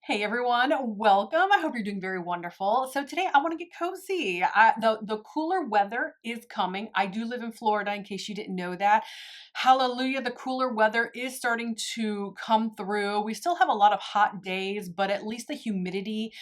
Hey everyone, welcome. I hope you're doing very wonderful. So today I want to get cozy. The cooler weather is coming. I do live in Florida in case you didn't know that. Hallelujah, the cooler weather is starting to come through. We still have a lot of hot days, but at least the humidity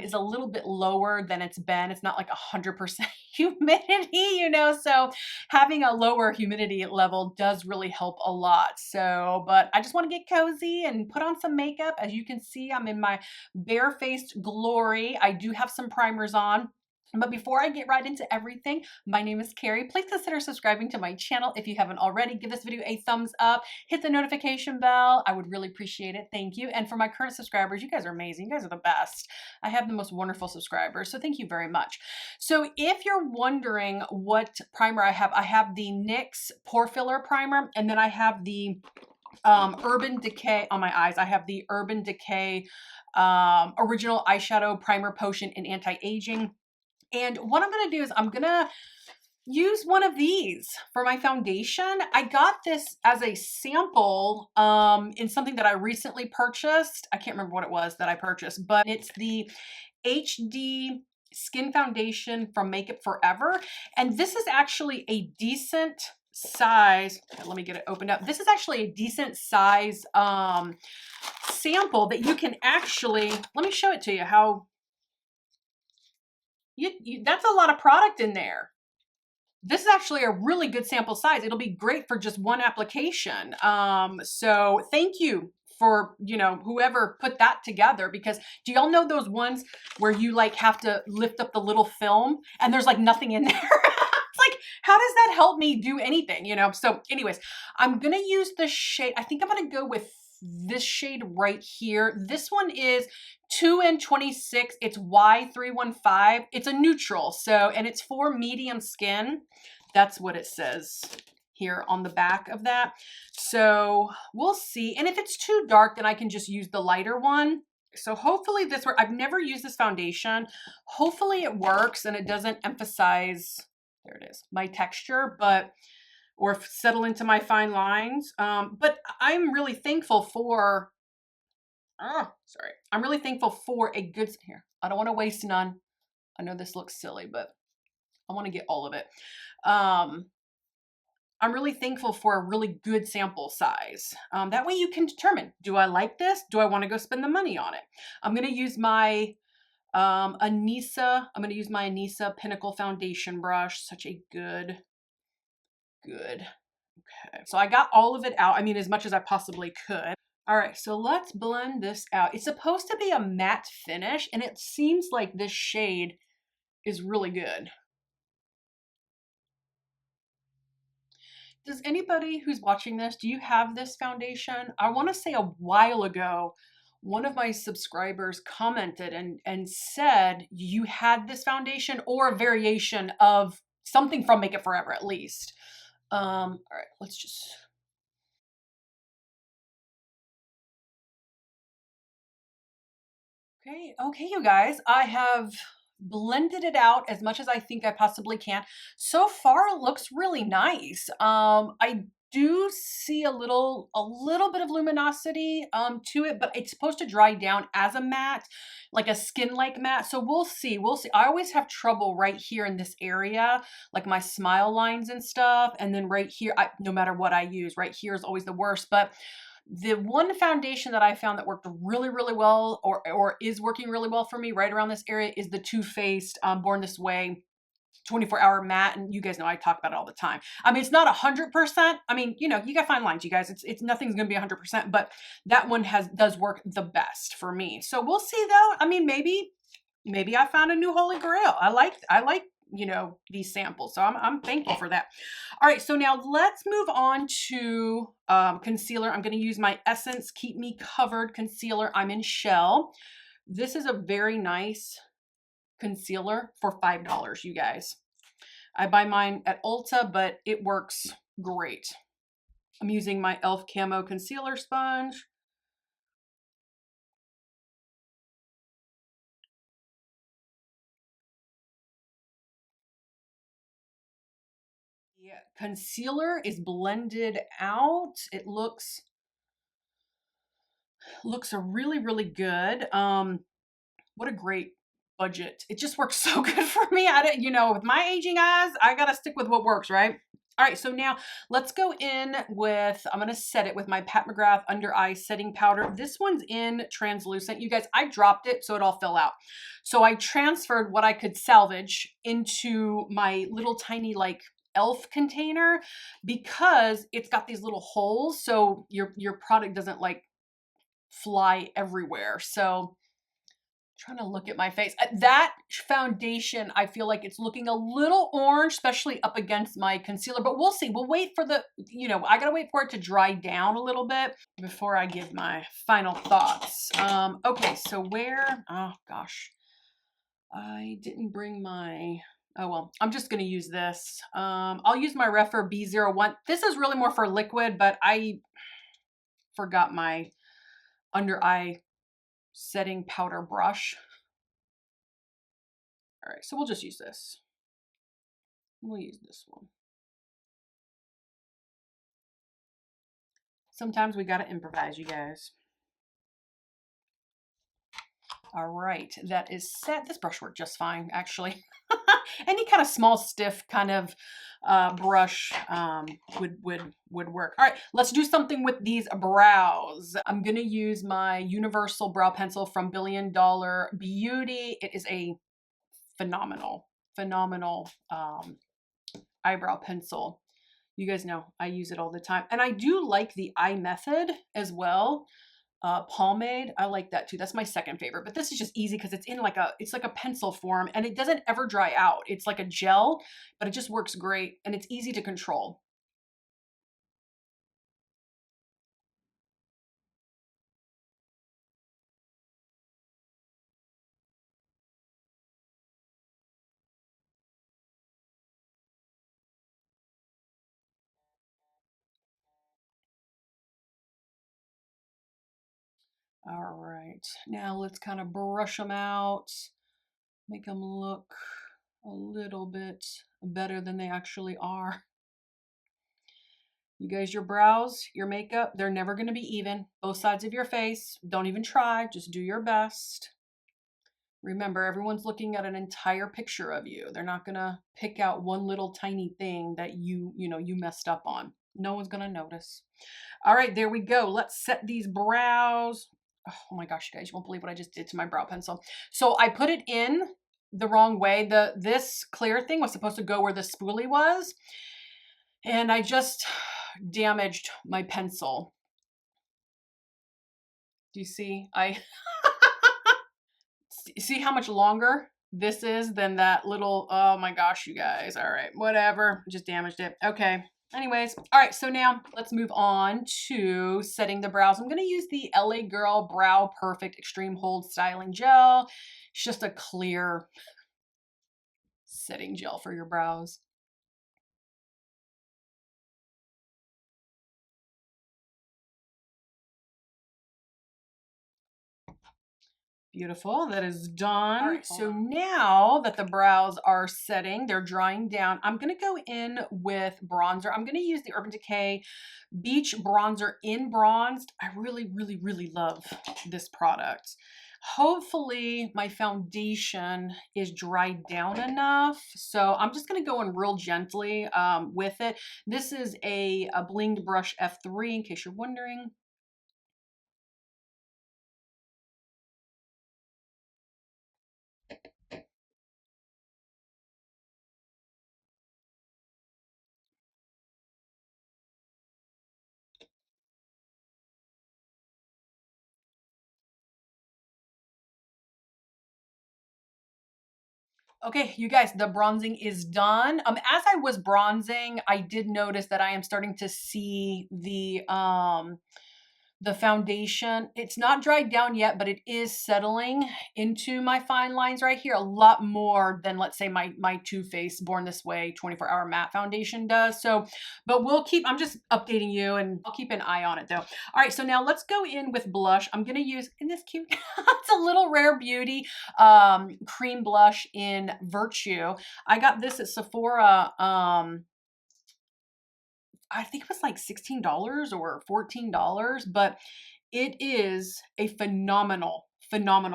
is a little bit lower than it's been. It's not like 100% humidity. So having a lower humidity level does really help a lot. But I just want to get cozy and put on some makeup. As you can see, I'm in my bare-faced glory. I do have some primers on. But before I get right into everything, my name is Carrie. Please consider subscribing to my channel if you haven't already. Give this video a thumbs up, hit the notification bell. I would really appreciate it. Thank you. And for my current subscribers, you guys are amazing. You guys are the best. I have the most wonderful subscribers, so thank you very much. So if you're wondering what primer I have the NYX Pore Filler Primer, and then I have the Urban Decay on my eyes. I have the Urban Decay Original Eyeshadow Primer Potion in Anti-Aging. And what I'm going to do is I'm going to use one of these for my foundation. I got this as a sample in something that I recently purchased. I can't remember what it was that I purchased, but it's the HD Skin Foundation from Makeup Forever. And this is actually a decent size. Let me get it opened up. This is actually a decent size sample that you can actually, let me show it to you how that's a lot of product in there. This is actually a really good sample size. It'll be great for just one application. So thank you for, whoever put that together, because do y'all know those ones where you like have to lift up the little film and there's like nothing in there? It's like, how does that help me do anything, So anyways, I'm going to use the shade. I think I'm going to go with this shade right here. This one is 2N26. It's Y315. It's a neutral. And it's for medium skin. That's what it says here on the back of that. So we'll see. And if it's too dark, then I can just use the lighter one. So hopefully this works. I've never used this foundation. Hopefully it works and it doesn't emphasize, there it is, my texture, or settle into my fine lines. But I'm really thankful for, I'm really thankful for a good, here, I don't want to waste none. I know this looks silly, but I want to get all of it. I'm really thankful for a really good sample size. That way you can determine, do I like this? Do I want to go spend the money on it? I'm going to use my Anissa Pinnacle Foundation brush. Such a good. Okay, so I got all of it out. I mean, as much as I possibly could. All right, so let's blend this out. It's supposed to be a matte finish, and it seems like this shade is really good. Does anybody who's watching this, do you have this foundation? I want to say a while ago, one of my subscribers commented and said you had this foundation or a variation of something from Make It Forever at least. All right, let's just... Okay, you guys, I have blended it out as much as I think I possibly can. So far, it looks really nice. I do see a little bit of luminosity to it, but it's supposed to dry down as a matte, like a skin-like matte. So we'll see. I always have trouble right here in this area, like my smile lines and stuff. And then right here, no matter what I use, right here is always the worst. But the one foundation that I found that worked really, really well, or is working really well for me right around this area, is the Too Faced Born This Way 24-hour matte. And you guys know I talk about it all the time. I mean, it's not 100%. I mean, you got fine lines, you guys. It's nothing's gonna be 100%, but that one does work the best for me. So we'll see though. I mean, maybe I found a new holy grail. I like these samples. So I'm thankful for that. All right, so now let's move on to concealer. I'm going to use my Essence Keep Me Covered concealer. I'm in Shell. This is a very nice concealer for $5, you guys. I buy mine at Ulta, but it works great. I'm using my e.l.f. Camo Concealer Sponge. The concealer is blended out. It looks Looks really, really good. What a great budget. It just works so good for me. I don't, with my aging eyes, I gotta stick with what works, right? All right, so now let's go in with, I'm gonna set it with my Pat McGrath Under Eye Setting Powder. This one's in translucent. You guys, I dropped it so it all fell out. So I transferred what I could salvage into my little tiny like elf container because it's got these little holes so your product doesn't like fly everywhere. So trying to look at my face. That foundation, I feel like it's looking a little orange, especially up against my concealer, but we'll see. We'll wait for I gotta wait for it to dry down a little bit before I give my final thoughts. Okay, so oh gosh, I didn't bring oh well, I'm just gonna use this. I'll use my Refer B01. This is really more for liquid, but I forgot my under eye setting powder brush. All right, so we'll just use this. We'll use this one. Sometimes we gotta improvise, you guys. All right, that is set. This brush worked just fine, actually. Any kind of small, stiff kind of brush would work. All right, let's do something with these brows. I'm gonna use my Universal Brow Pencil from Billion Dollar Beauty. It is a phenomenal eyebrow pencil. You guys know I use it all the time. And I do like the eye method as well. Pomade, I like that too. That's my second favorite, but this is just easy because it's in it's like a pencil form and it doesn't ever dry out. It's like a gel, but it just works great and it's easy to control. All right, now let's kind of brush them out, make them look a little bit better than they actually are. You guys, your brows, your makeup, they're never going to be even. Both sides of your face. Don't even try. Just do your best. Remember, everyone's looking at an entire picture of you. They're not going to pick out one little tiny thing that you messed up on. No one's going to notice. All right, there we go. Let's set these brows. Oh my gosh, you guys, you won't believe what I just did to my brow pencil. So I put it in the wrong way. This clear thing was supposed to go where the spoolie was. And I just damaged my pencil. Do you see? I see how much longer this is than that little, oh my gosh, you guys. All right, whatever, just damaged it. Okay, anyways, all right, so now let's move on to setting the brows. I'm gonna use the LA Girl Brow Perfect Extreme Hold Styling Gel. It's just a clear setting gel for your brows. Beautiful, that is done. Right, so now that the brows are setting, they're drying down, I'm gonna go in with bronzer. I'm gonna use the Urban Decay Beach Bronzer in Bronzed. I really, really, really love this product. Hopefully my foundation is dried down enough. So I'm just gonna go in real gently with it. This is a blinged brush F3 in case you're wondering. Okay, you guys, the bronzing is done. As I was bronzing, I did notice that I am starting to see the foundation. It's not dried down yet, but it is settling into my fine lines right here a lot more than, let's say, my Too Faced Born This Way 24-hour matte foundation does. So, but I'm just updating you and I'll keep an eye on it though. All right, so now let's go in with blush. I'm gonna use, isn't this cute? It's a little Rare Beauty cream blush in Virtue. I got this at Sephora. I think it was like $16 or $14, but It is a phenomenal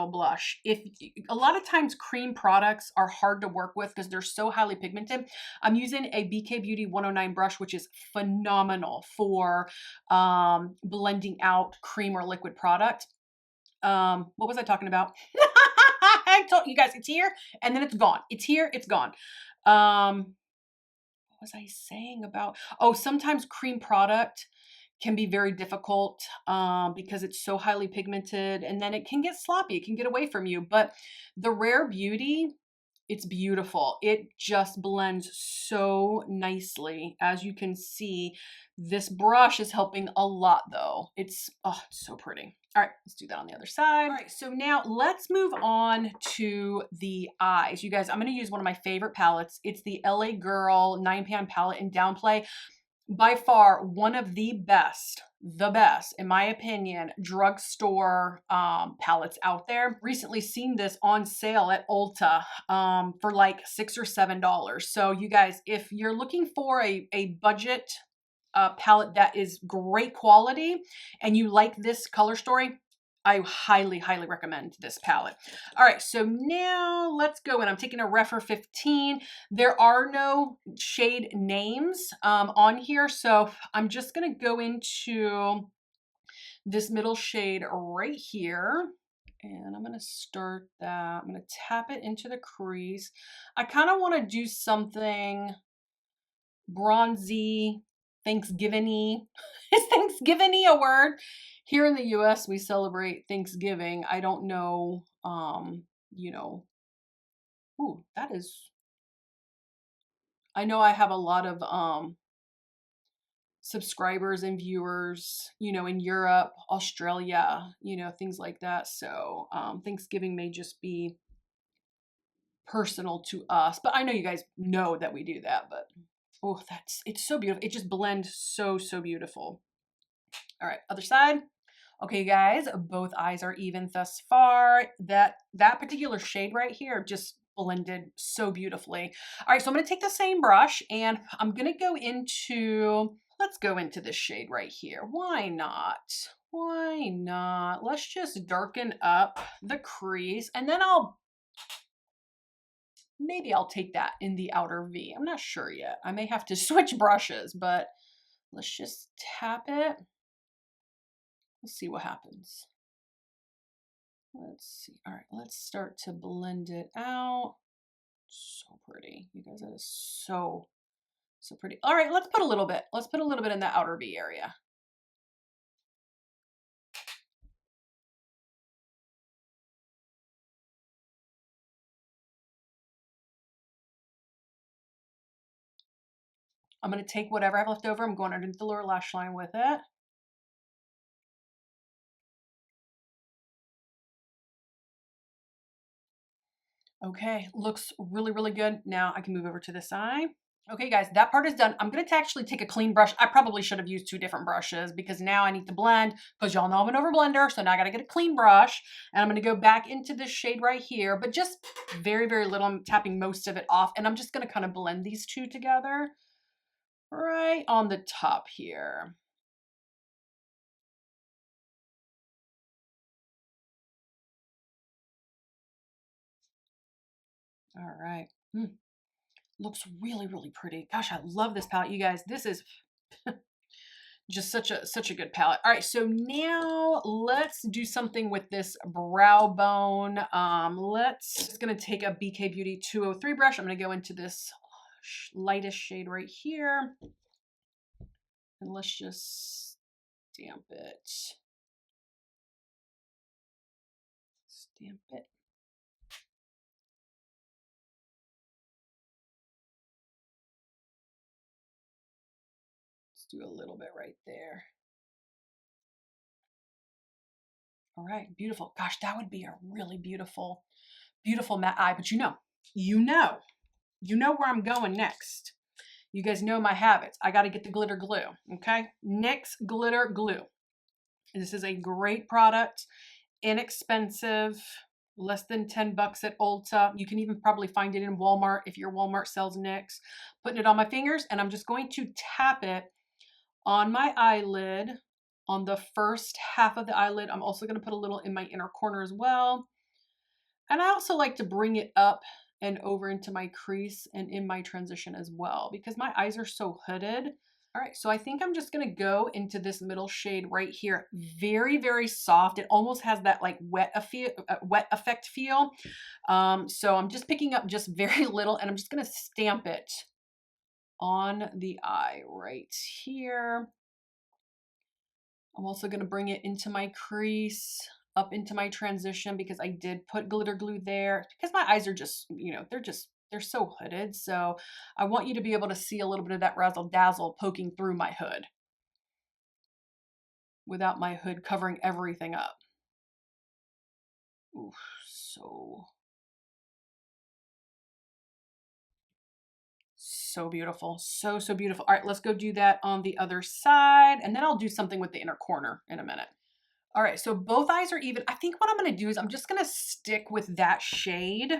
blush. If a lot of times cream products are hard to work with because they're so highly pigmented. I'm using a BK Beauty 109 brush, which is phenomenal for blending out cream or liquid product. What was I talking about? I told you guys it's here and then it's gone. It's here, it's gone. What was I saying about? Oh, sometimes cream product can be very difficult because it's so highly pigmented and then it can get sloppy. It can get away from you. But the Rare Beauty, it's beautiful. It just blends so nicely. As you can see, this brush is helping a lot though. It's, oh, it's so pretty. All right, let's do that on the other side. All right, so now let's move on to the eyes. You guys, I'm gonna use one of my favorite palettes. It's the LA Girl 9-pan palette in Downplay. By far one of the best, in my opinion, drugstore palettes out there. Recently seen this on sale at Ulta for like $6 or $7. So you guys, if you're looking for a budget palette that is great quality and you like this color story, I highly recommend this palette. All right, so now let's go in. I'm taking a Refer 15. There are no shade names on here, so I'm just gonna go into this middle shade right here. And I'm gonna start that. I'm gonna tap it into the crease. I kind of want to do something bronzy, Thanksgiving-y. Is Thanksgiving-y a word? Here in the US, we celebrate Thanksgiving. I don't know, you know, ooh, that is, I know I have a lot of subscribers and viewers, you know, in Europe, Australia, you know, things like that. So Thanksgiving may just be personal to us, but I know you guys know that we do that, but oh, it's so beautiful. It just blends so beautiful. All right, other side. Okay, guys, both eyes are even thus far. That particular shade right here just blended so beautifully. All right, so I'm gonna take the same brush and I'm gonna go into, let's go into this shade right here. Why not? Why not? Let's just darken up the crease and then maybe I'll take that in the outer V. I'm not sure yet. I may have to switch brushes, but let's just tap it. Let's see what happens. Let's see. All right, let's start to blend it out. So pretty. You guys, that is so pretty. All right, let's put a little bit. Let's put a little bit in the outer V area. I'm going to take whatever I have left over. I'm going underneath the lower lash line with it. Okay, looks really good. Now I can move over to this side. Okay, guys, that part is done. I'm going to actually take a clean brush. I probably should have used 2 different brushes because now I need to blend because y'all know I'm an over blender. So now I got to get a clean brush and I'm going to go back into this shade right here, but just very little. I'm tapping most of it off and I'm just going to kind of blend these two together right on the top here. All right. Looks really pretty. Gosh, I love this palette, you guys. This is just such a good palette. All right, so now let's do something with this brow bone. Just gonna take a BK Beauty 203 brush. I'm gonna go into this lightest shade right here, and let's just stamp it. Stamp it. Let's do a little bit right there. All right, beautiful. Gosh, that would be a really beautiful matte eye, but you know where I'm going next. You guys know my habits. I got to get the glitter glue, okay? NYX Glitter Glue. This is a great product, inexpensive, less than 10 bucks at Ulta. You can even probably find it in Walmart if your Walmart sells NYX. Putting it on my fingers, and I'm just going to tap it on my eyelid on the first half of the eyelid. I'm also going to put a little in my inner corner as well. And I also like to bring it up and over into my crease and in my transition as well because my eyes are so hooded. All right, so I think I'm just gonna go into this middle shade right here. Very, very soft. It almost has that like wet effect feel. So I'm just picking up just very little and I'm just gonna stamp it on the eye right here. I'm also gonna bring it into my crease, up into my transition because I did put glitter glue there because my eyes are just, you know, they're so hooded. So I want you to be able to see a little bit of that razzle dazzle poking through my hood without my hood covering everything up. Ooh, so beautiful. So beautiful. All right, let's go do that on the other side. And then I'll do something with the inner corner in a minute. All right, so both eyes are even. I think what I'm gonna do is I'm just gonna stick with that shade.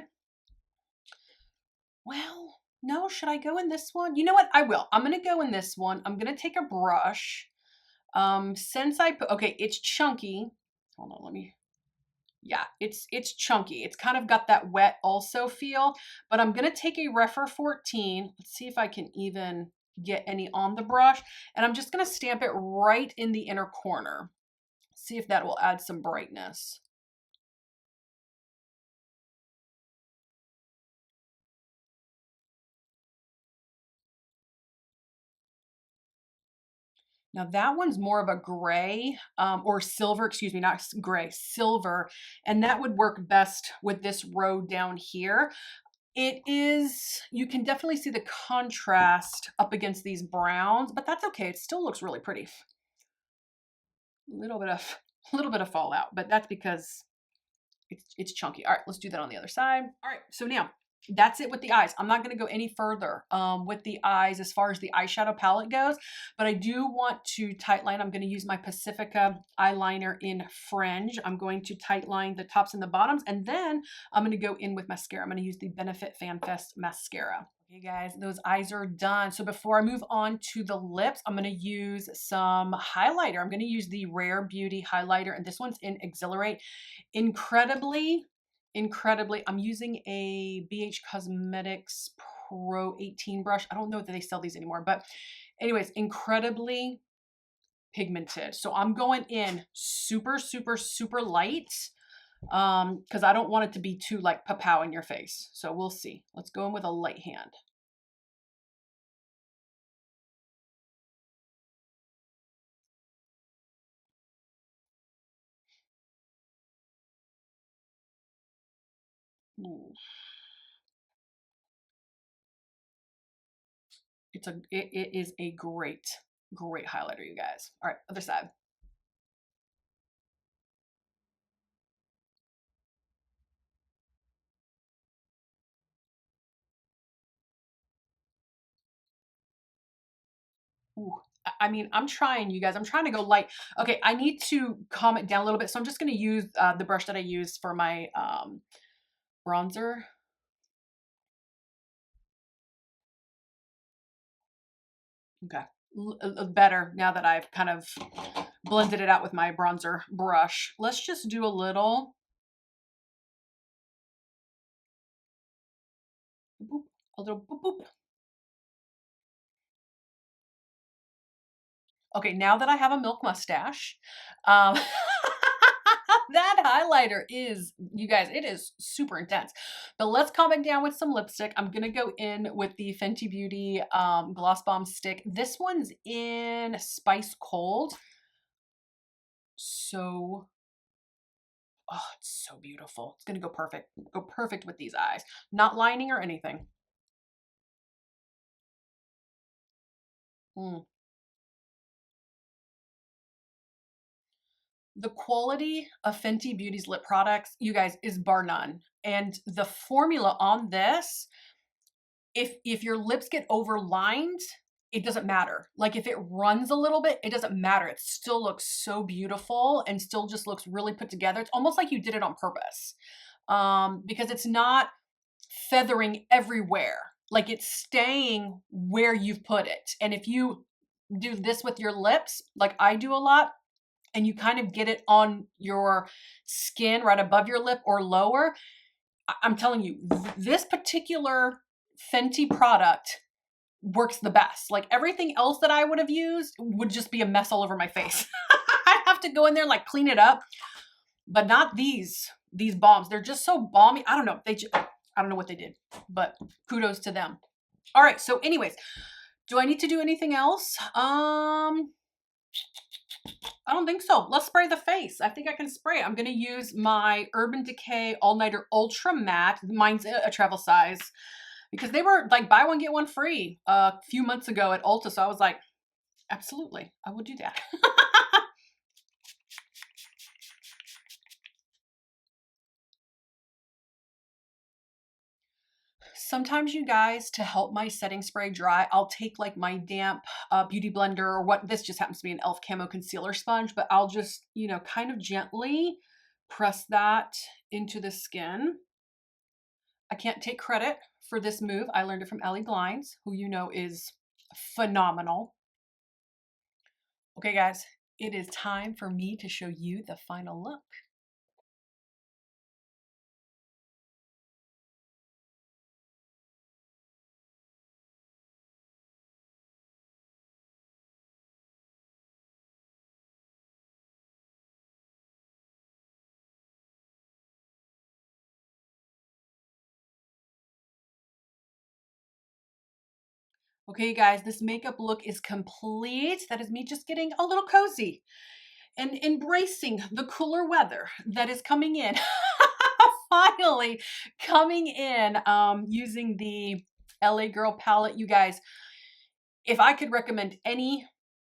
Well, no, should I go in this one? You know what? I will. I'm gonna go in this one. I'm gonna take a brush. Since I put, okay, it's chunky. Hold on, let me, yeah, it's chunky. It's kind of got that wet also feel, but I'm gonna take a Refer 14. Let's see if I can even get any on the brush. And I'm just gonna stamp it right in the inner corner. See if that will add some brightness. Now that one's more of a gray or silver, excuse me, not gray, silver. And that would work best with this row down here. It is, you can definitely see the contrast up against these browns, but that's okay. It still looks really pretty. A little bit of fallout, but that's because it's chunky. All right, let's do that on the other side. All right, so now that's it with the eyes. I'm not going to go any further with the eyes as far as the eyeshadow palette goes, but I do want to tightline. I'm going to use my Pacifica eyeliner in Fringe. I'm going to tightline the tops and the bottoms, and then I'm going to go in with mascara. I'm going to use the Benefit Fan Fest mascara. Okay guys, those eyes are done. So before I move on to the lips, I'm going to use some highlighter. I'm going to use the Rare Beauty highlighter, and this one's in Exhilarate. Incredibly, I'm using a BH Cosmetics Pro 18 brush. I don't know if they sell these anymore, but anyways, incredibly pigmented. So I'm going in super light because I don't want it to be too like pow in your face. So we'll see. Let's go in with a light hand. Ooh. It is a great highlighter, you guys. All right, other side. Ooh. I mean, I'm trying, you guys. I'm trying to go light. Okay, I need to calm it down a little bit. So I'm just going to use the brush that I use for my bronzer. Okay, better now that I've kind of blended it out with my bronzer brush. Let's just do a little boop, a little boop boop. Okay, now that I have a milk mustache, that highlighter is, you guys, it is super intense. But let's calm it down with some lipstick. I'm going to go in with the Fenty Beauty Gloss Bomb Stick. This one's in Spice Cold. So, oh, it's so beautiful. It's going to go perfect with these eyes. Not lining or anything. Mm. The quality of Fenty Beauty's lip products, you guys, is bar none. And the formula on this, if your lips get overlined, it doesn't matter. Like if it runs a little bit, it doesn't matter. It still looks so beautiful and still just looks really put together. It's almost like you did it on purpose because it's not feathering everywhere. Like it's staying where you've put it. And if you do this with your lips, like I do a lot, and you kind of get it on your skin right above your lip or lower, I'm telling you, this particular Fenty product works the best. Like everything else that I would have used would just be a mess all over my face. I have to go in there and like clean it up, but not these balms. They're just so balmy. I don't know. I don't know what they did, but kudos to them. All right. So anyways, do I need to do anything else? I don't think so. Let's spray the face. I think I can spray it. I'm going to use my Urban Decay All Nighter Ultra Matte. Mine's a travel size because they were like buy one, get one free a few months ago at Ulta. So I was like, absolutely, I will do that. Sometimes you guys, to help my setting spray dry, I'll take like my damp beauty blender or what, this just happens to be an e.l.f. Camo Concealer Sponge, but I'll just, you know, kind of gently press that into the skin. I can't take credit for this move. I learned it from Ellie Glines, who you know is phenomenal. Okay, guys, it is time for me to show you the final look. Okay, guys, this makeup look is complete. That is me just getting a little cozy and embracing the cooler weather that is coming in. Finally coming in using the LA Girl palette. You guys, if I could recommend any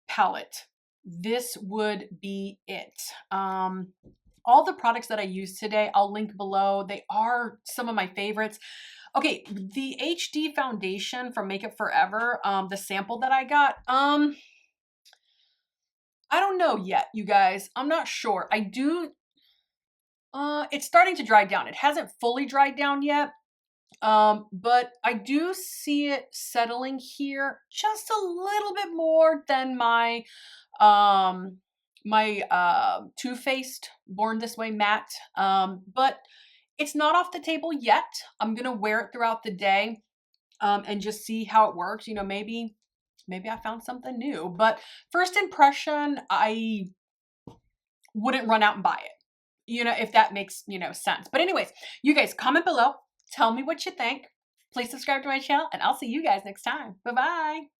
palette, this would be it. All the products that I use today, I'll link below. They are some of my favorites. Okay, the HD foundation from Makeup Forever, the sample that I got, I don't know yet, you guys. I'm not sure. I do, it's starting to dry down. It hasn't fully dried down yet, but I do see it settling here just a little bit more than my, Too Faced Born This Way matte, but it's not off the table yet. I'm gonna wear it throughout the day and just see how it works. You know, maybe I found something new. But first impression, I wouldn't run out and buy it. You know, if that makes, you know, sense. But anyways, you guys comment below. Tell me what you think. Please subscribe to my channel and I'll see you guys next time. Bye-bye.